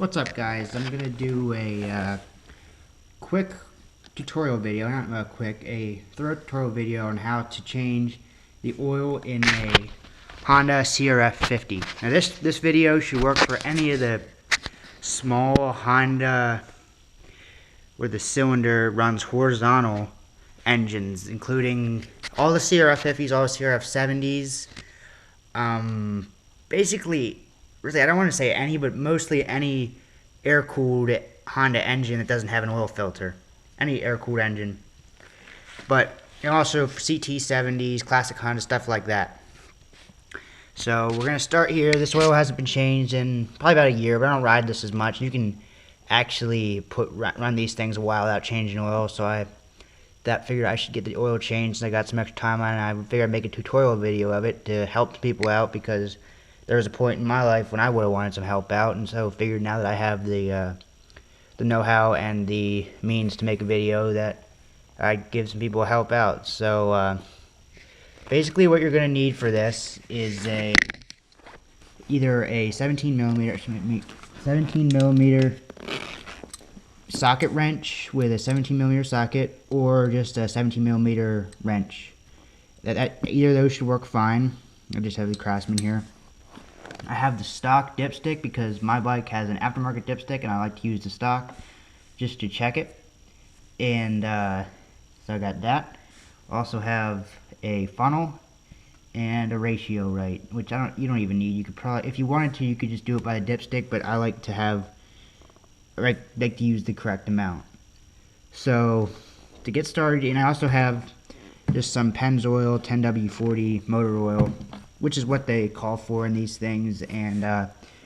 What's up, guys? I'm gonna do a quick tutorial video, a thorough tutorial video on how to change the oil in a Honda CRF 50. Now this video should work for any of the small Honda where the cylinder runs horizontal engines, including all the CRF 50s, all the CRF 70s. Basically, really, I don't want to say any, but mostly any air-cooled Honda engine that doesn't have an oil filter. Any air-cooled engine. But also CT70s, classic Honda, stuff like that. So we're going to start here. This oil hasn't been changed in probably about a year, but I don't ride this as much. You can actually run these things a while without changing oil, so I figured I should get the oil changed, and I got some extra time on it. I figured I'd make a tutorial video of it to help people out, because there was a point in my life when I would have wanted some help out, and so figured now that I have the know-how and the means to make a video, that I'd give some people help out. So basically what you're going to need for this is either a 17 millimeter socket wrench with a 17 millimeter socket, or just a 17 millimeter wrench. Either of those should work fine. I just have the Craftsman here. I have the stock dipstick because my bike has an aftermarket dipstick, and I like to use the stock just to check it. And so I got that. I also have a funnel and a ratio right, which you don't even need. You could probably, if you wanted to, you could just do it by the dipstick, but I like to use the correct amount. So to get started, and I also have just some Pennzoil 10W40 motor oil, which is what they call for in these things, and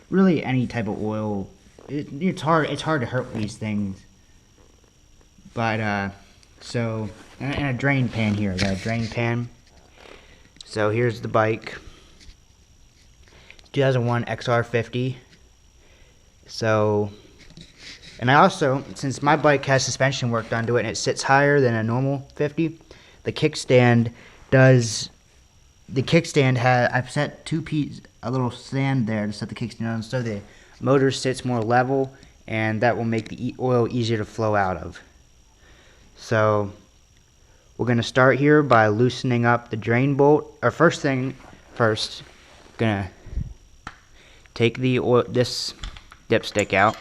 really any type of oil. It's hard to hurt these things. But so, and a drain pan here. I got a drain pan. So here's the bike, 2001 XR50. So, and I also, since my bike has suspension work done to it and it sits higher than a normal 50, the kickstand does. The kickstand I've set a little stand there to set the kickstand on, so the motor sits more level, and that will make the oil easier to flow out of. So we're going to start here by loosening up the drain bolt. Or first, gonna take this dipstick out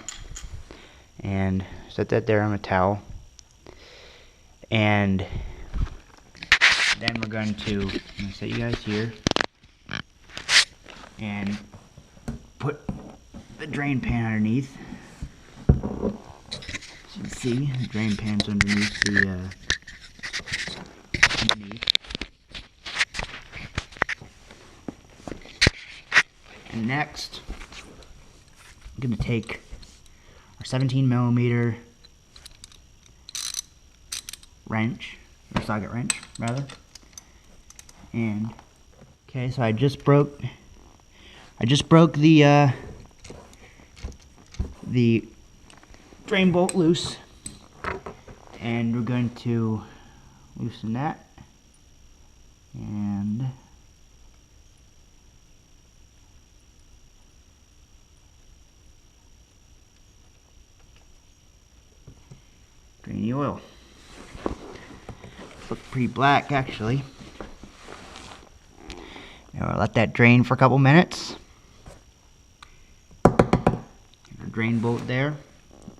and set that there on a towel, and then we're going to set you guys here and put the drain pan underneath. As you can see, the drain pan's underneath And next, I'm going to take our 17 millimeter wrench, or socket wrench, rather. And okay, so I just broke the drain bolt loose, and we're going to loosen that, and drain the oil. Look pretty black, actually. Now I'll let that drain for a couple minutes. Our drain bolt there,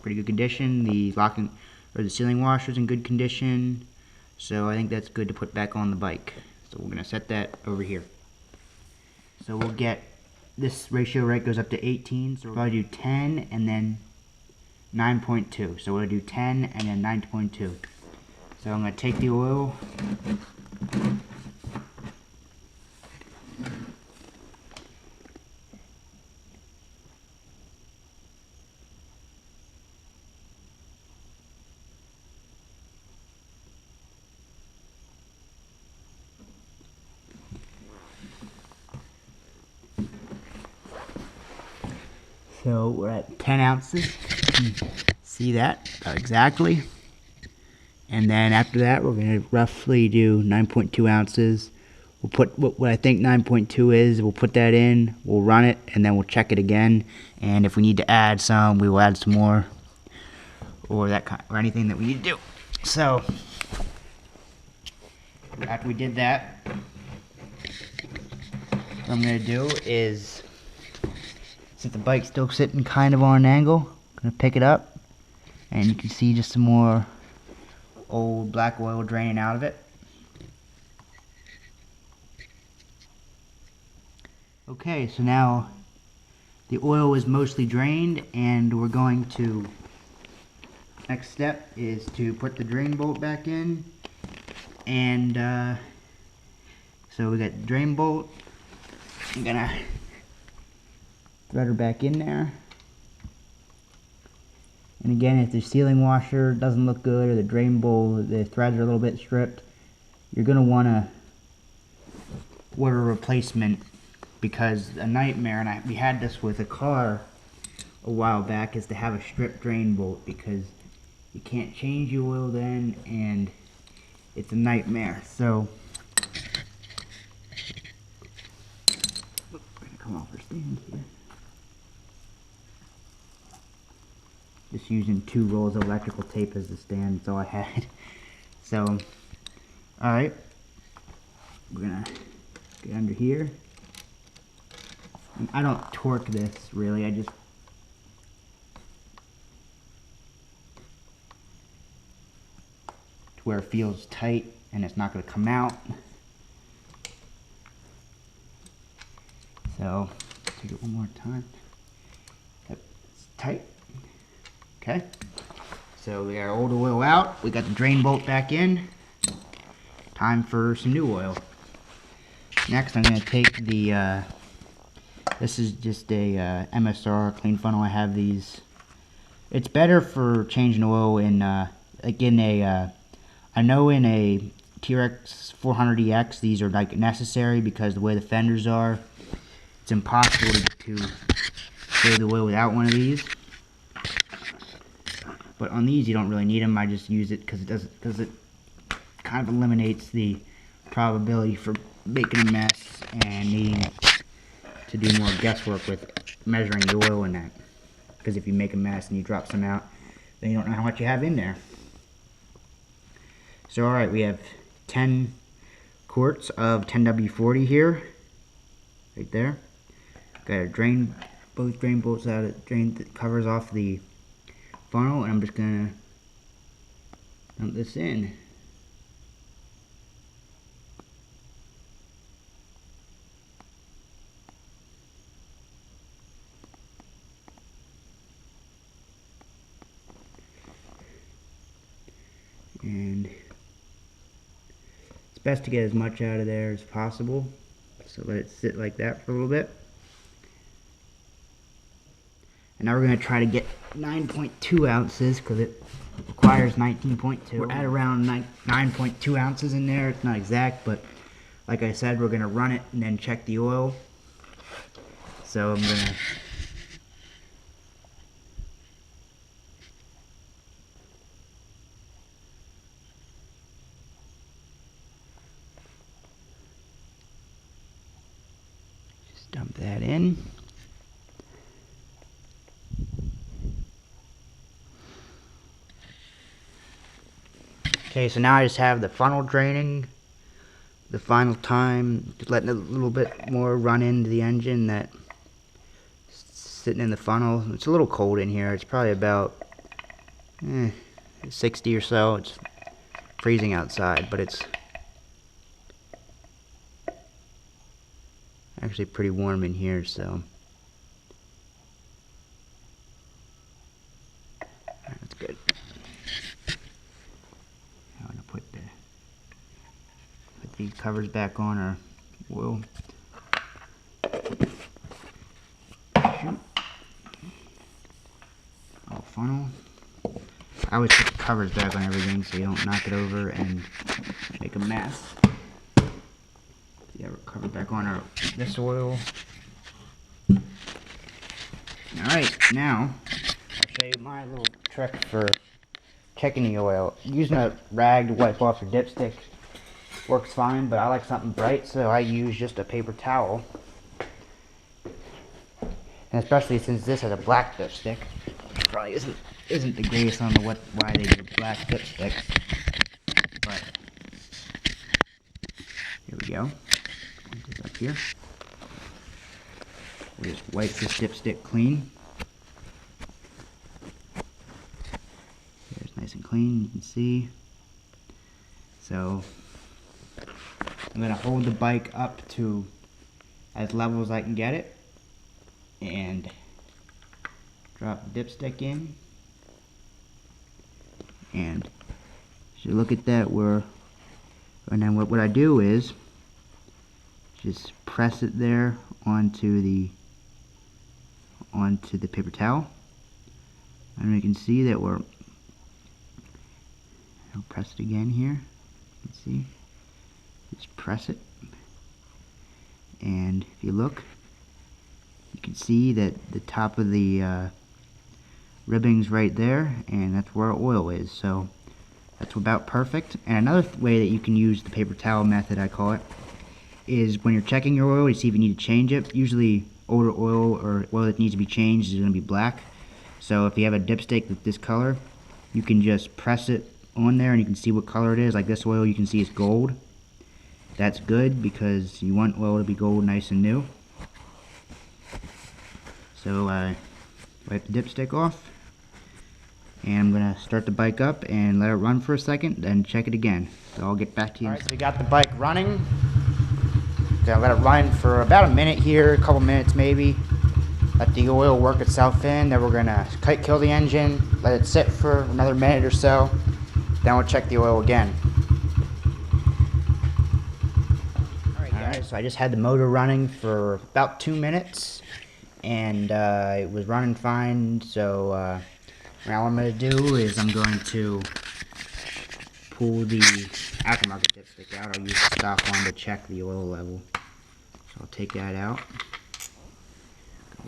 pretty good condition. The the sealing washer's in good condition, so I think that's good to put back on the bike. So we're gonna set that over here. So we'll get this ratio right goes up to 18, so we'll probably do 10 and then 9.2. So we'll do 10 and then 9.2. So I'm going to take the oil, so we're at 10 ounces. See that exactly. And then after that, we're going to roughly do 9.2 ounces We'll put what I think 9.2 is. We'll put that in. We'll run it, and then we'll check it again. And if we need to add some, we will add some more, or anything that we need to do. So after we did that, what I'm gonna do is, since the bike's still sitting kind of on an angle, I'm gonna pick it up, and you can see just some more old black oil draining out of it. Okay, so now the oil is mostly drained, and we're going to, next step is to put the drain bolt back in. And so we got the drain bolt. I'm gonna thread her back in there. And again, if the sealing washer doesn't look good, or the drain bolt, the threads are a little bit stripped, you're gonna wanna order a replacement, because a nightmare, and we had this with a car a while back, is to have a stripped drain bolt, because you can't change the oil then, and it's a nightmare. So we're gonna come off our stand here. Just using 2 rolls of electrical tape as the stand, that's all I had. So, alright, we're gonna get under here. I don't torque this really, I just to where it feels tight and it's not going to come out. So, take it one more time. Yep, it's tight. Okay. So we got our old oil out. We got the drain bolt back in. Time for some new oil. Next, I'm going to take the. This is just a MSR clean funnel. I have these. It's better for changing oil in like in a. I know in a TRX 400EX these are like necessary, because the way the fenders are, it's impossible to save the oil without one of these. But on these you don't really need them. I just use it because it kind of eliminates the probability for making a mess and needing to do more guesswork with measuring the oil in that. Because if you make a mess and you drop some out, then you don't know how much you have in there. So alright, we have 10 quarts of 10W40 here, right there. Got to drain both drain bolts out of drain that covers off the funnel, and I'm just gonna dump this in. And it's best to get as much out of there as possible, so let it sit like that for a little bit. And now we're going to try to get 9.2 ounces, because it requires 19.2. We're at around 9.2 ounces in there. It's not exact, but like I said, we're going to run it and then check the oil. So I'm going to just dump that in. Okay, so now I just have the funnel draining the final time, just letting a little bit more run into the engine that's sitting in the funnel. It's a little cold in here. It's probably about 60 or so. It's freezing outside, but it's actually pretty warm in here, so that's good. I'm going to put these covers back on our oil. Oh, funnel. I always put the covers back on everything so you don't knock it over and make a mess. Yeah, we're covered back on this oil. Alright, now I'll show you my little trick for checking the oil. Using a rag to wipe off your dipstick works fine, but I like something bright, so I use just a paper towel. And especially since this has a black dipstick, probably isn't the greatest. I don't know why they do black dipsticks, but here we go. Put this up here. We just wipe this dipstick clean. It's nice and clean, you can see. So I'm gonna hold the bike up to as level as I can get it, and drop the dipstick in. And so look at that, and then what I do is just press it there onto the paper towel, and you can see that I'll press it again here. You can see, just press it, and if you look, you can see that the top of the ribbing's right there, and that's where our oil is. So that's about perfect. And another way that you can use the paper towel method, I call it, is when you're checking your oil to see if you need to change it. Usually older oil or oil that needs to be changed is going to be black. So if you have a dipstick with this color, you can just press it on there and you can see what color it is. Like this oil, you can see it's gold. That's good because you want oil to be gold, nice and new. So wipe the dipstick off, and I'm gonna start the bike up and let it run for a second, then check it again. So I'll get back to you. Alright, so we got the bike running. Okay, I'll let it run for about a minute here, a couple minutes maybe. Let the oil work itself in. Then we're gonna kill the engine, let it sit for another minute or so. Then we'll check the oil again. Alright, so I just had the motor running for about 2 minutes, and it was running fine. So now what I'm going to do is I'm going to pull the aftermarket dipstick out. I'll use the stock one to check the oil level. So I'll take that out.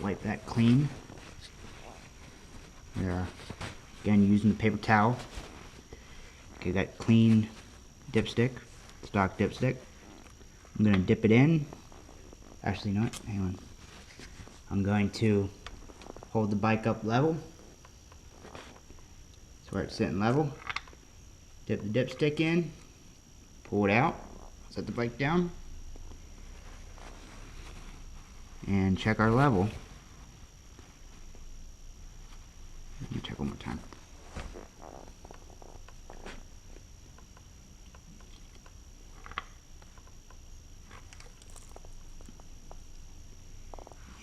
Wipe that clean. There. Again, using the paper towel. Okay, got clean dipstick, stock dipstick. I'm going to dip it in. Actually, not. Hang on. I'm going to hold the bike up level. So where it's sitting level. Dip the dipstick in. Pull it out. Set the bike down. And check our level. Let me check one more time.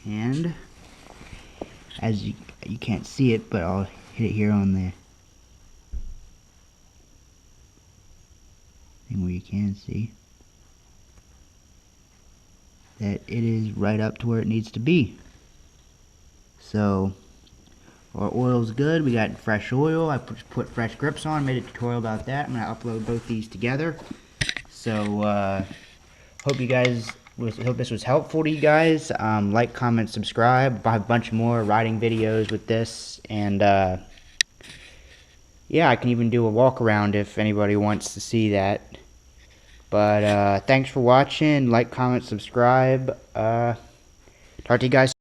And as you can't see it, but I'll hit it here on the thing where you can see that it is right up to where it needs to be. So our oil's good. We got fresh oil. I put fresh grips on, made a tutorial about that. I'm going to upload both these together. So hope this was helpful to you guys. Like, comment, subscribe. I have a bunch more riding videos with this, and yeah, I can even do a walk around if anybody wants to see that. But thanks for watching. Like, comment, subscribe. Talk to you guys soon.